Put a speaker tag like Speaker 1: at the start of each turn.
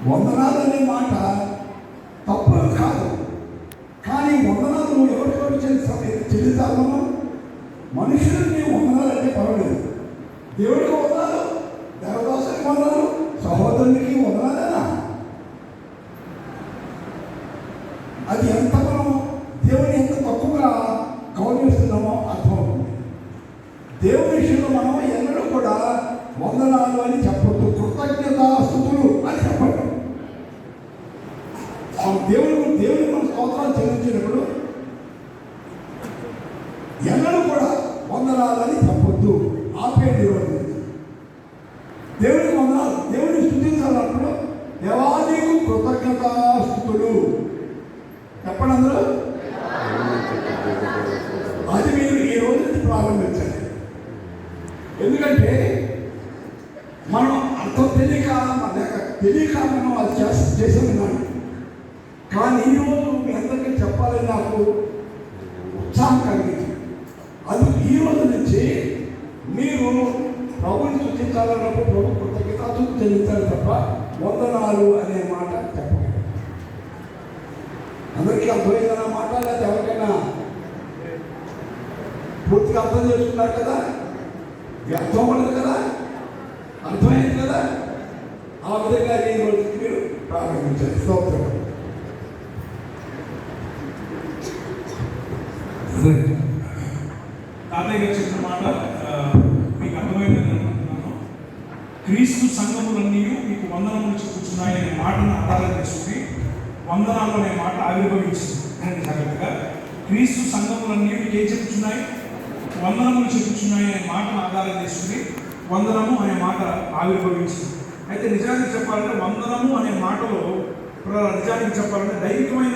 Speaker 1: వందనాలు అనే మాట తప్పు కాదు. కానీ వందనాలు ఎవరికెవరు చెల్లిస్తాము? మనుషులకి వందనాలు అంటే పర్వాలేదు. దేవుడికి వందనాలు, దేవదాసునికి వందనాలు, సహోదరునికి వందనాలేనా? అది ఎంత మనం దేవుని ఎంత తక్కువగా గౌరవిస్తున్నామో అర్థమవుతుంది. దేవుని విషయంలో మనం ఎన్నడూ కూడా వందనాలు అని చెప్పొద్దు, కృతజ్ఞతాస్తుతులు అని చెప్పండి. దేవుని మన స్తోత్రాలు చెల్లించినప్పుడు ఎన్నడూ కూడా వందనాలు అని చెప్పొద్దు. ఆపేది రోజు దేవునికి వందనాలు, దేవుని స్తుతించాలన్నప్పుడు దేవానికి కృతజ్ఞతాస్తుతులు చెప్పండి అందరూ. అది మీరు ఈ రోజు నుంచి ప్రారంభించండి. ఎందుకంటే మనం అర్థం తెలియక మనం అది చేసి ఉన్నాను. కానీ ఈరోజు మీ అందరికీ చెప్పాలని నాకు ఉత్సాహం కలిగింది. అది ఈ రోజు నుంచి మీరు ప్రభుని సూచించాలన్నప్పుడు ప్రభు కృతజ్ఞతలు చెల్లించాలి తప్ప వందనాలు అనే మాట చెప్పండి. అందరికీ అర్థమైందన్న మాట, లేదా ఎవరికైనా పూర్తిగా అర్థం చేసుకున్నారు కదా? అర్థం పడదు కదా? అర్థమైంది కదా? ఆ విధంగా ఈ రోజుకి మీరు ప్రారంభించారు. స్తోత్రం.
Speaker 2: తాతయ్య గారు చెప్పిన మాట మీకు అర్థమైందని అనుకుంటున్నాను. క్రీస్తు సంఘములన్నీ మీకు వందనములు చెప్పుచున్నాయనే మాటను ఆధారం చేసుకుని వందనాలు అనే మాట ఆవిర్భవించింది. జాగ్రత్తగా క్రీస్తు సంఘములన్నీ మీకు ఏం చెప్పుచున్నాయి? వందనములు చెప్పుచున్నాయి అనే మాటను ఆధారం చేసుకుని వందనము అనే మాట ఆవిర్భవించింది. అయితే నిజానికి చెప్పాలంటే వందనము అనే మాటలో నిజానికి చెప్పాలంటే దైవికమైన